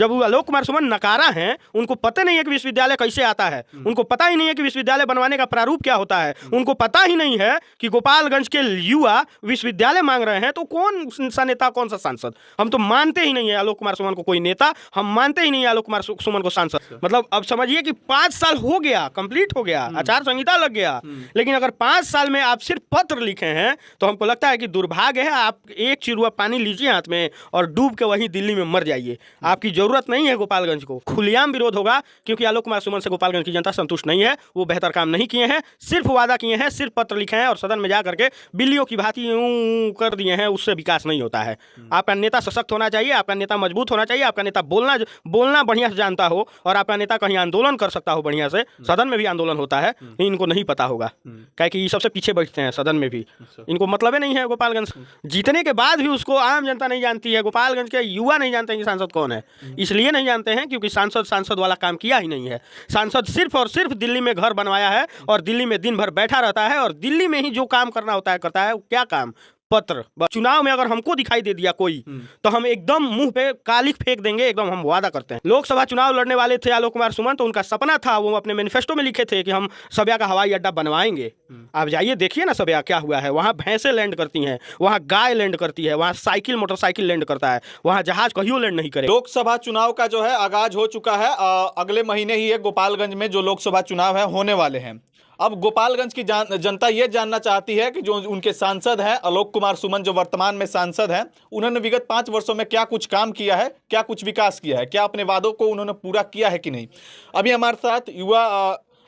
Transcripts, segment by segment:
जब वो आलोक कुमार सुमन नकारा हैं, उनको पता नहीं है कि विश्वविद्यालय कैसे आता है, उनको पता ही नहीं है कि विश्वविद्यालय बनवाने का प्रारूप क्या होता है, उनको पता ही नहीं है कि गोपालगंज के युवा विश्वविद्यालय मांग रहे हैं, तो कौन सा नेता कौन सा सांसद? हम तो मानते ही नहीं है आलोक कुमार सुमन को कोई नेता, हम मानते ही नहीं है आलोक कुमार सुमन को सांसद। मतलब अब समझिए कि 5 साल हो गया, कंप्लीट हो गया, आचार संहिता लग गया, लेकिन अगर 5 साल में आप सिर्फ पत्र लिखे हैं तो हमको लगता है कि दुर्भाग्य है। आप एक चिरुआ पानी लीजिए हाथ में और डूब के वहीं दिल्ली में मर जाइए। आपकी जरूरत नहीं है गोपालगंज को। खुलेआम विरोध होगा क्योंकि आलोक कुमार सुमन से गोपालगंज की जनता संतुष्ट नहीं है। वो बेहतर काम नहीं किए हैं, सिर्फ वादा किए हैं, सिर्फ पत्र लिखे हैं और सदन में जा करके बिल्लियों की भांति यूं कर दिए हैं। उससे विकास नहीं होता है। आपका नेता सशक्त होना चाहिए, आपका नेता मजबूत होना चाहिए, आपका नेता बोलना बढ़िया से जानता हो और आपका नेता कहीं आंदोलन कर सकता हो बढ़िया से। सदन में भी आंदोलन होता है, इनको नहीं पता होगा, क्या कि ये सबसे पीछे बैठते हैं सदन में भी। इनको मतलब ही नहीं है गोपालगंज जीतने के बाद भी उसको आम जनता नहीं जानती है, गोपालगंज के युवा नहीं जानते हैं कि सांसद कौन है। इसलिए नहीं जानते हैं क्योंकि सांसद वाला काम किया ही नहीं है। सांसद सिर्फ और सिर्फ दिल्ली में घर बनवाया है और दिल्ली में दिन भर बैठा रहता है और दिल्ली में ही जो काम करना होता है करता है। क्या काम? पत्र। चुनाव में अगर हमको दिखाई दे दिया कोई तो हम एकदम मुंह पे कालिख फेंक देंगे, एकदम हम वादा करते हैं। लोकसभा चुनाव लड़ने वाले थे आलोक कुमार सुमन, तो उनका सपना था, वो अपने मैनिफेस्टो में लिखे थे कि हम सभ्या का हवाई अड्डा बनवाएंगे। आप जाइए देखिए ना सभ्या क्या हुआ है। वहाँ भैंसें लैंड करती हैं, वहाँ गाय लैंड करती है, वहाँ साइकिल मोटरसाइकिल लैंड करता है, वहाँ जहाज कहियो लैंड नहीं करे। लोकसभा चुनाव का जो है आगाज हो चुका है। अगले महीने ही गोपालगंज में जो लोकसभा चुनाव है होने वाले हैं। अब गोपालगंज की जनता ये जानना चाहती है कि जो उनके सांसद हैं आलोक कुमार सुमन, जो वर्तमान में सांसद हैं, उन्होंने विगत 5 वर्षों में क्या कुछ काम किया है, क्या कुछ विकास किया है, क्या अपने वादों को उन्होंने पूरा किया है कि नहीं। अभी हमारे साथ युवा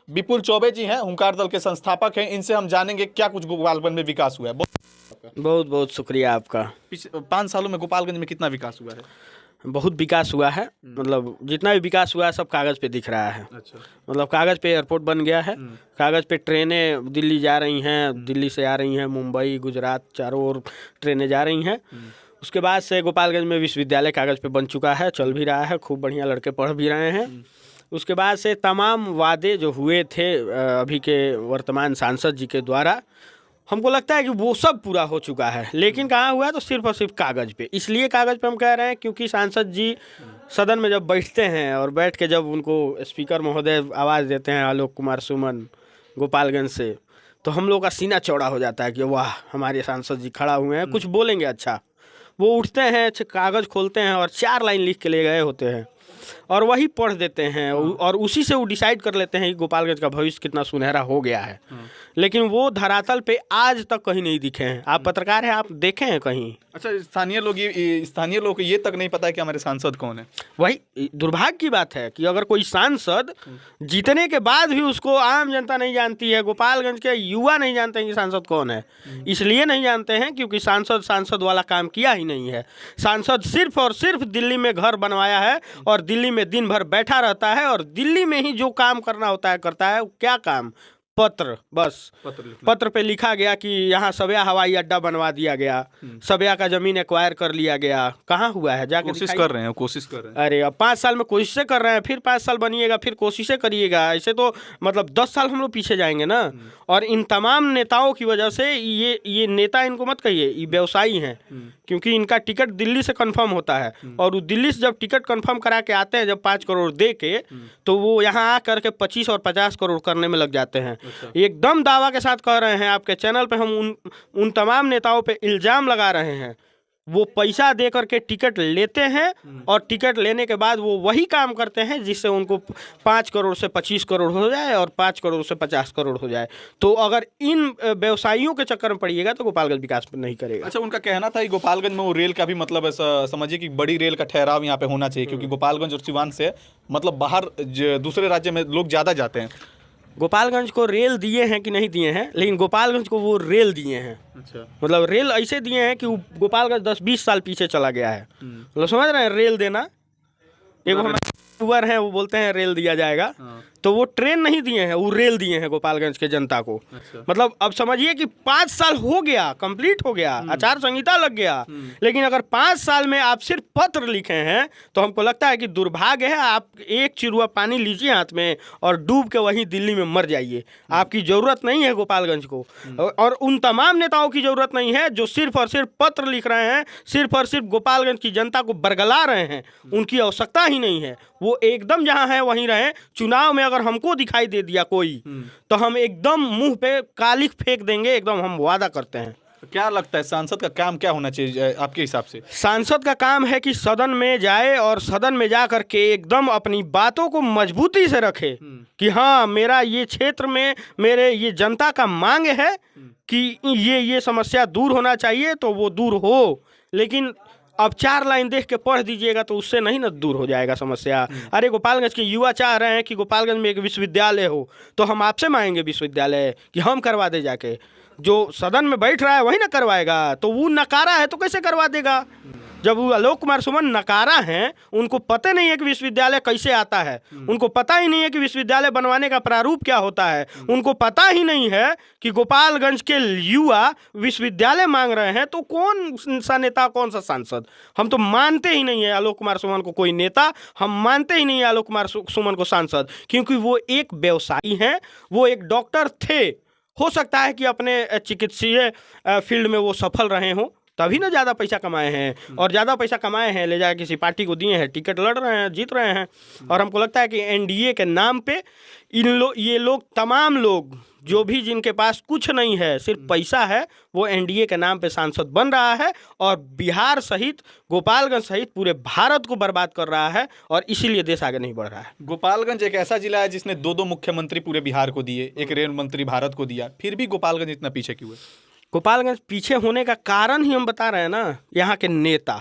विपुल चौबे जी हैं, हुंकार दल के संस्थापक हैं। इनसे हम जानेंगे क्या कुछ गोपालगंज में विकास हुआ है। बहुत बहुत शुक्रिया आपका। 5 सालों में गोपालगंज में कितना विकास हुआ है? बहुत विकास हुआ है, मतलब जितना भी विकास हुआ है सब कागज़ पे दिख रहा है। अच्छा। मतलब कागज़ पे एयरपोर्ट बन गया है, कागज़ पे ट्रेनें दिल्ली जा रही हैं, दिल्ली से आ रही हैं, मुंबई गुजरात चारों ओर ट्रेनें जा रही हैं। उसके बाद से गोपालगंज में विश्वविद्यालय कागज़ पे बन चुका है, चल भी रहा है, खूब बढ़िया लड़के पढ़ भी रहे हैं। उसके बाद से तमाम वादे जो हुए थे अभी के वर्तमान सांसद जी के द्वारा, हमको लगता है कि वो सब पूरा हो चुका है। लेकिन कहाँ हुआ है? तो सिर्फ और सिर्फ कागज़ पे। इसलिए कागज़ पे हम कह रहे हैं क्योंकि सांसद जी सदन में जब बैठते हैं और बैठ के जब उनको स्पीकर महोदय आवाज़ देते हैं आलोक कुमार सुमन गोपालगंज से, तो हम लोग का सीना चौड़ा हो जाता है कि वाह हमारे सांसद जी खड़ा हुए हैं, कुछ बोलेंगे अच्छा। वो उठते हैं, कागज़ खोलते हैं और 4 लाइन लिख के ले गए होते हैं और वही पढ़ देते हैं और उसी से वो डिसाइड कर लेते हैं कि गोपालगंज का भविष्य कितना सुनहरा हो गया है। लेकिन वो धरातल पे आज तक कहीं नहीं दिखे हैं। आप पत्रकार हैं, आप देखे हैं कहीं? अच्छा, स्थानीय लोग को ये तक नहीं पता है कि हमारे सांसद कौन है। वही दुर्भाग्य की बात है कि अगर कोई सांसद जीतने के बाद भी उसको आम जनता नहीं जानती है, गोपालगंज के युवा नहीं जानते हैं कि सांसद कौन है। इसलिए नहीं जानते हैं क्योंकि सांसद वाला काम किया ही नहीं है। सांसद सिर्फ और सिर्फ दिल्ली में घर बनवाया है और दिल्ली में दिन भर बैठा रहता है और दिल्ली में ही जो काम करना होता है करता है। क्या काम? पत्र। बस पत्र पे लिखा गया कि यहाँ सभ्या हवाई अड्डा बनवा दिया गया, सभ्या का जमीन एक्वायर कर लिया गया। कहाँ हुआ है? जाके कोशिश कर रहे हैं। अरे अब 5 साल में कोशिशें कर रहे हैं, फिर 5 साल बनिएगा, फिर कोशिशें करिएगा। ऐसे तो मतलब 10 साल हम लोग पीछे जाएंगे ना। और इन तमाम नेताओं की वजह से ये नेता, इनको मत कहिए, ये व्यवसायी हैं, क्योंकि इनका टिकट दिल्ली से कंफर्म होता है और वो दिल्ली से जब टिकट कंफर्म करा के आते हैं, जब 5 करोड़ दे के, तो वो यहाँ आ करके 25 और 50 करोड़ करने में लग जाते हैं। एकदम दावा के साथ कह रहे हैं, आपके चैनल पे हम उन तमाम नेताओं पे इल्जाम लगा रहे हैं। वो पैसा दे करके टिकट लेते हैं और टिकट लेने के बाद वो वही काम करते हैं जिससे उनको 5 करोड़ से 25 करोड़ हो जाए और 5 करोड़ से 50 करोड़ हो जाए। तो अगर इन व्यवसायियों के चक्कर में पड़िएगा तो गोपालगंज विकास नहीं करेगा। अच्छा, उनका कहना था कि गोपालगंज में वो रेल का भी मतलब ऐसा समझिए कि बड़ी रेल का ठहराव यहाँ पे होना चाहिए, क्योंकि गोपालगंज और सिवान से मतलब बाहर दूसरे राज्य में लोग ज़्यादा जाते हैं। गोपालगंज को रेल दिए हैं कि नहीं दिए हैं, लेकिन गोपालगंज को वो रेल दिए हैं। अच्छा। मतलब रेल ऐसे दिए हैं कि गोपालगंज 10-20 साल पीछे चला गया है। मतलब समझ रहे हैं रेल देना। एक हमारे यूट्यूबर हैं, वो बोलते हैं रेल दिया जाएगा, तो वो ट्रेन नहीं दिए हैं, वो रेल दिए हैं गोपालगंज के जनता को। अच्छा। मतलब अब समझिए कि 5 साल हो गया, कंप्लीट हो गया, आचार संहिता लग गया, लेकिन अगर 5 साल में आप सिर्फ पत्र लिखे हैं तो हमको लगता है कि दुर्भाग्य है। आप एक चिरुआ पानी लीजिए हाथ में और डूब के वहीं दिल्ली में मर जाइए। आपकी ज़रूरत नहीं है गोपालगंज को, और उन तमाम नेताओं की ज़रूरत नहीं है जो सिर्फ और सिर्फ पत्र लिख रहे हैं, सिर्फ और सिर्फ गोपालगंज की जनता को बरगला रहे हैं। उनकी आवश्यकता ही नहीं है। वो एकदम जहाँ है वहीं रहें। चुनाव में अगर हमको दिखाई दे दिया कोई तो हम एकदम मुंह पे कालिख फेंक देंगे, एकदम हम वादा करते हैं। क्या लगता है सांसद का काम क्या होना चाहिए आपके हिसाब से? सांसद का काम है कि सदन में जाए और सदन में जा करके एकदम अपनी बातों को मजबूती से रखे कि हाँ, मेरा ये क्षेत्र में मेरे ये जनता का मांग है कि ये समस्या दूर होना चाहिए, तो वो दूर हो। लेकिन अब 4 लाइन देख के पढ़ दीजिएगा तो उससे नहीं ना दूर हो जाएगा समस्या। अरे गोपालगंज के युवा चाह रहे हैं कि गोपालगंज में एक विश्वविद्यालय हो, तो हम आपसे मांगेंगे विश्वविद्यालय कि हम करवा दे जाके। जो सदन में बैठ रहा है वही ना करवाएगा, तो वो नकारा है तो कैसे करवा देगा? जब वो आलोक कुमार सुमन नकारा हैं, उनको पता नहीं है कि विश्वविद्यालय कैसे आता है, उनको पता ही नहीं है कि विश्वविद्यालय बनवाने का प्रारूप क्या होता है, उनको पता ही नहीं है कि गोपालगंज के युवा विश्वविद्यालय मांग रहे हैं, तो कौन सा नेता, कौन सा सांसद? हम तो मानते ही नहीं है आलोक कुमार सुमन को कोई नेता, हम मानते ही नहीं है आलोक कुमार सुमन को सांसद, क्योंकि वो एक व्यवसायी हैं, वो एक डॉक्टर थे। हो सकता है कि अपने चिकित्सीय फील्ड में वो सफल रहे हों, तभी ना ज़्यादा पैसा कमाए हैं, और ज़्यादा पैसा कमाए हैं ले जाकर किसी पार्टी को दिए हैं, टिकट लड़ रहे हैं, जीत रहे हैं। और हमको लगता है कि एनडीए के नाम पे ये लोग, तमाम लोग जो भी जिनके पास कुछ नहीं है, सिर्फ पैसा है, वो एनडीए के नाम पे सांसद बन रहा है और बिहार सहित, गोपालगंज सहित पूरे भारत को बर्बाद कर रहा है, और इसीलिए देश आगे नहीं बढ़ रहा है। गोपालगंज एक ऐसा जिला है जिसने 2 मुख्यमंत्री पूरे बिहार को दिए, एक रेल मंत्री भारत को दिया, फिर भी गोपालगंज इतना पीछे क्यों है? गोपालगंज पीछे होने का कारण ही हम बता रहे हैं ना, यहाँ के नेता।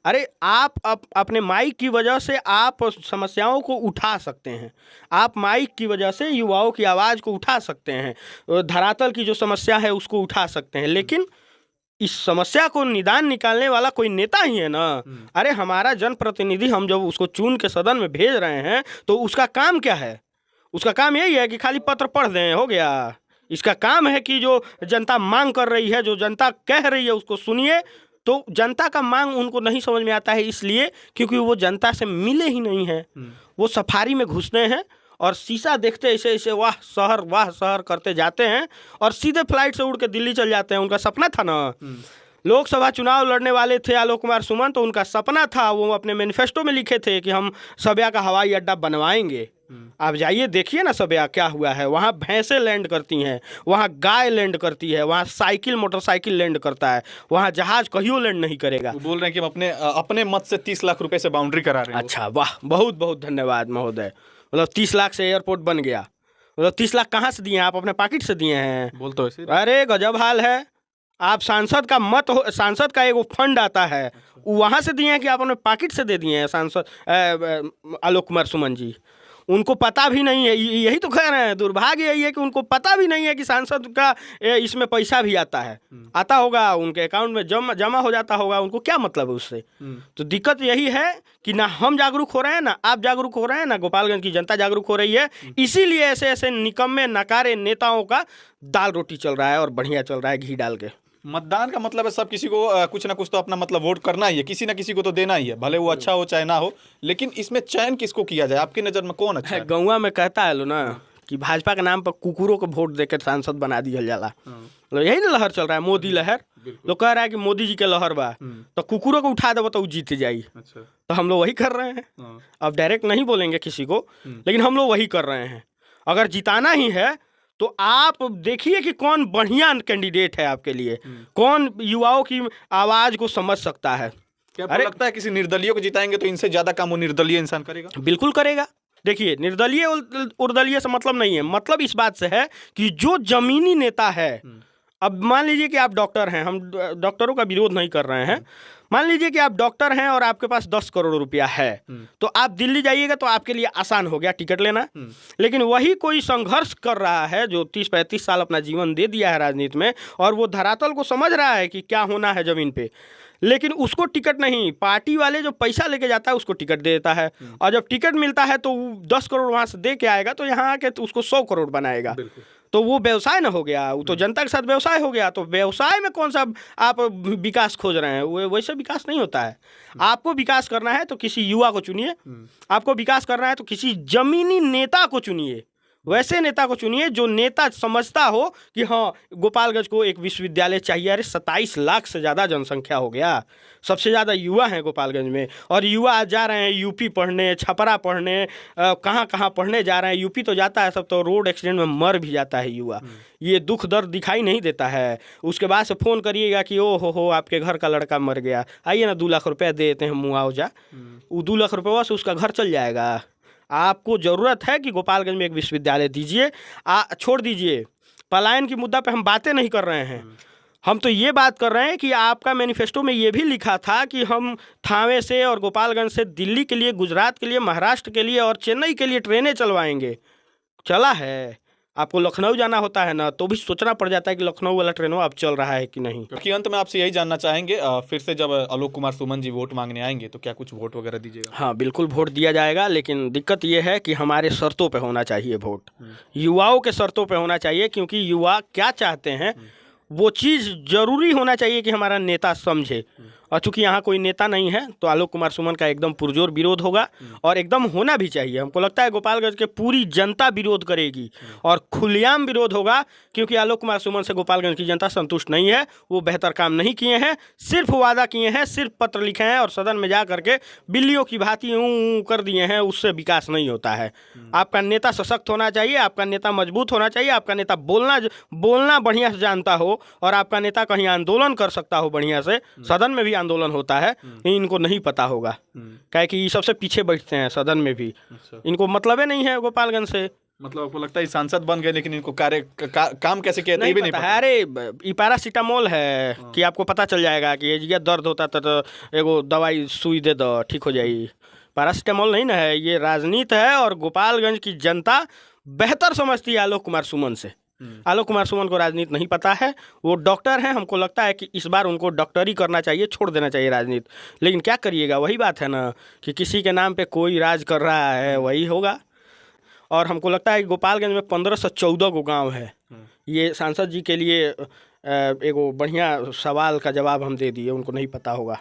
अरे आप अपने माइक की वजह से आप समस्याओं को उठा सकते हैं, आप माइक की वजह से युवाओं की आवाज़ को उठा सकते हैं, धरातल की जो समस्या है उसको उठा सकते हैं, लेकिन इस समस्या को निदान निकालने वाला कोई नेता ही है ना। अरे हमारा जनप्रतिनिधि, हम जब उसको चुन के सदन में भेज रहे हैं तो उसका काम क्या है? उसका काम यही है कि खाली पत्र पढ़ दें, हो गया। इसका काम है कि जो जनता मांग कर रही है, जो जनता कह रही है, उसको सुनिए। तो जनता का मांग उनको नहीं समझ में आता है, इसलिए क्योंकि वो जनता से मिले ही नहीं हैं। वो सफारी में घुसते हैं और शीशा देखते ऐसे ऐसे वाह शहर करते जाते हैं, और सीधे फ्लाइट से उड़ के दिल्ली चल जाते हैं। उनका सपना था ना, लोकसभा चुनाव लड़ने वाले थे आलोक कुमार सुमन, तो उनका सपना था, वो अपने मैनिफेस्टो में लिखे थे कि हम सब्या का हवाई अड्डा बनवाएंगे। आप जाइए देखिए ना सब्या क्या हुआ है। वहाँ भैंसें लैंड करती हैं, वहाँ गाय लैंड करती है, वहाँ साइकिल मोटरसाइकिल लैंड करता है, वहाँ जहाज कहियो लैंड नहीं करेगा। वो बोल रहे हैं कि हम अपने मत से 30 लाख रुपए से बाउंड्री करा रहे हैं। अच्छा, वाह, बहुत बहुत धन्यवाद महोदय। मतलब 30 लाख से एयरपोर्ट बन गया। मतलब 30 लाख कहाँ से दिए हैं? आप अपने पॉकेट से दिए हैं? बोल तो ऐसे। अरे गजब हाल है। आप सांसद का सांसद का एगो फंड आता है, वहाँ से दिए हैं कि आप अपने पॉकेट से दे दिए हैं? सांसद आलोक कुमार सुमन जी, उनको पता भी नहीं है। यही तो कह रहे हैं, दुर्भाग्य यही है कि उनको पता भी नहीं है कि सांसद का इसमें पैसा भी आता है, आता होगा उनके अकाउंट में जमा हो जाता होगा, उनको क्या मतलब है उससे? तो दिक्कत यही है कि ना हम जागरूक हो रहे हैं, ना आप जागरूक हो रहे हैं, ना गोपालगंज की जनता जागरूक हो रही है। इसीलिए ऐसे ऐसे निकम्मे नकारे नेताओं का दाल रोटी चल रहा है, और बढ़िया चल रहा है घी डाल के। मतदान का मतलब है सब किसी को कुछ ना कुछ तो अपना मतलब वोट करना ही है, किसी ना किसी को तो देना ही है, भले वो अच्छा हो चाहे ना हो। लेकिन इसमें चयन किसको किया जाए? आपकी नज़र में कौन अच्छा है? गौवा में कहता है लो ना कि भाजपा के नाम पर कुकुरों को वोट देकर सांसद बना दिया जाला। तो यही ना लहर चल रहा है, मोदी लहर। लोग कह रहा है कि मोदी जी के लहर बा, तो कुकुरों को उठा दो तो जीत जाई। अच्छा। तो हम लोग वही कर रहे हैं। अब डायरेक्ट नहीं बोलेंगे किसी को, लेकिन हम लोग वही कर रहे हैं। अगर जिताना ही है तो आप देखिए कि कौन बढ़िया कैंडिडेट है आपके लिए, कौन युवाओं की आवाज़ को समझ सकता है। क्या आपको लगता है किसी निर्दलीय को जिताएंगे तो इनसे ज़्यादा काम वो निर्दलीय इंसान करेगा? बिल्कुल करेगा। देखिए, निर्दलीय उर्दलीय से मतलब नहीं है, मतलब इस बात से है कि जो जमीनी नेता है। अब मान लीजिए कि आप डॉक्टर हैं, हम डॉक्टरों का विरोध नहीं कर रहे हैं, मान लीजिए कि आप डॉक्टर हैं और आपके पास 10 करोड़ रुपया है, तो आप दिल्ली जाइएगा तो आपके लिए आसान हो गया टिकट लेना। लेकिन वही कोई संघर्ष कर रहा है जो 30-35 साल अपना जीवन दे दिया है राजनीति में, और वो धरातल को समझ रहा है कि क्या होना है ज़मीन पे, लेकिन उसको टिकट नहीं, पार्टी वाले जो पैसा लेके जाता है उसको टिकट दे देता है, और जब टिकट मिलता है तो 10 करोड़ वहाँ से दे के आएगा, तो यहाँ आके तो उसको 100 करोड़ बनाएगा। तो वो व्यवसाय ना हो गया, वो तो जनता के साथ व्यवसाय हो गया। तो व्यवसाय में कौन सा आप विकास खोज रहे हैं? वैसे विकास नहीं होता है। आपको विकास करना है तो किसी युवा को चुनिए, आपको विकास करना है तो किसी जमीनी नेता को चुनिए, वैसे नेता को चुनिए जो नेता समझता हो कि हाँ गोपालगंज को एक विश्वविद्यालय चाहिए। अरे 27 लाख से ज़्यादा जनसंख्या हो गया, सबसे ज़्यादा युवा हैं गोपालगंज में, और युवा आज जा रहे हैं यूपी पढ़ने, छपरा पढ़ने, कहाँ कहाँ पढ़ने जा रहे हैं। यूपी तो जाता है सब, तो रोड एक्सीडेंट में मर भी जाता है युवा। ये दुख दर्द दिखाई नहीं देता है। उसके बाद से फ़ोन करिएगा कि ओ हो आपके घर का लड़का मर गया, आइए ना 2 लाख रुपया दे देते हैं मुआवजा। वो 2 लाख रुपये से उसका घर चल जाएगा। आपको ज़रूरत है कि गोपालगंज में एक विश्वविद्यालय दीजिए। छोड़ दीजिए पलायन की मुद्दा पे हम बातें नहीं कर रहे हैं, हम तो ये बात कर रहे हैं कि आपका मैनिफेस्टो में ये भी लिखा था कि हम थावे से और गोपालगंज से दिल्ली के लिए, गुजरात के लिए, महाराष्ट्र के लिए और चेन्नई के लिए ट्रेनें चलवाएंगे। चला है। आपको लखनऊ जाना होता है ना, तो भी सोचना पड़ जाता है कि लखनऊ वाला ट्रेनों अब चल रहा है कि नहीं। कि अंत में आपसे यही जानना चाहेंगे, फिर से जब आलोक कुमार सुमन जी वोट मांगने आएंगे तो क्या कुछ वोट वगैरह दीजिएगा? हाँ बिल्कुल वोट दिया जाएगा, लेकिन दिक्कत ये है कि हमारे शर्तों पे होना चाहिए वोट, युवाओं के शर्तों पे होना चाहिए। क्योंकि युवा क्या चाहते हैं वो चीज़ जरूरी होना चाहिए कि हमारा नेता समझे। और चूंकि यहाँ कोई नेता नहीं है तो आलोक कुमार सुमन का एकदम पुरजोर विरोध होगा, और एकदम होना भी चाहिए। हमको लगता है गोपालगंज के पूरी जनता विरोध करेगी और खुलेआम विरोध होगा, क्योंकि आलोक कुमार सुमन से गोपालगंज की जनता संतुष्ट नहीं है। वो बेहतर काम नहीं किए हैं, सिर्फ वादा किए हैं, सिर्फ पत्र लिखे हैं और सदन में जा करके बिल्लियों की भांति ऊँ कर दिए हैं। उससे विकास नहीं होता है। आपका नेता सशक्त होना चाहिए, आपका नेता मजबूत होना चाहिए, आपका नेता बोलना बढ़िया से जानता हो, और आपका नेता कहीं आंदोलन कर सकता हो बढ़िया से, सदन में भी आंदोलन होता है। इनको नहीं पता होगा, क्या कि ये सबसे पीछे बैठते हैं सदन में भी। इनको मतलब ही नहीं है गोपालगंज से। मतलब आपको लगता है सांसद बन गए लेकिन इनको काम कैसे किया नहीं भी नहीं पता पता है। अरे ये पैरासीटामोल है कि आपको पता चल जाएगा कि ये जगह दर्द होता था तो एगो दवाई सुई दे दो ठीक हो जाएगी। पैरासीटामोल नहीं ना है, ये राजनीति है। और गोपालगंज की जनता बेहतर समझती है आलोक कुमार सुमन से। आलोक कुमार सुमन को राजनीति नहीं पता है, वो डॉक्टर हैं। हमको लगता है कि इस बार उनको डॉक्टरी करना चाहिए, छोड़ देना चाहिए राजनीति। लेकिन क्या करिएगा, वही बात है ना कि किसी के नाम पे कोई राज कर रहा है, वही होगा। और हमको लगता है कि गोपालगंज में 1514 गो गांव है। ये सांसद जी के लिए एगो बढ़िया सवाल का जवाब हम दे दिए, उनको नहीं पता होगा।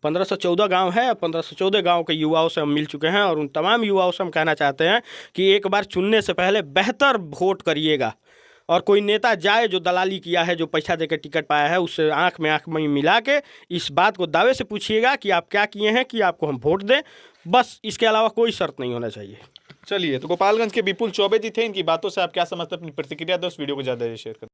1514 गांव है, 1514 गांव के युवाओं से हम मिल चुके हैं, और उन तमाम युवाओं से हम कहना चाहते हैं कि एक बार चुनने से पहले बेहतर वोट करिएगा। और कोई नेता जाए जो दलाली किया है, जो पैसा देकर टिकट पाया है, उससे आंख में मिला के इस बात को दावे से पूछिएगा कि आप क्या किए हैं कि आपको हम वोट दें। बस इसके अलावा कोई शर्त नहीं होना चाहिए। चलिए, तो गोपालगंज के विपुल चौबे जी थे। इनकी बातों से आप क्या समझते हैं? अपनी प्रतिक्रिया दो, इस वीडियो को ज़्यादा शेयर करें।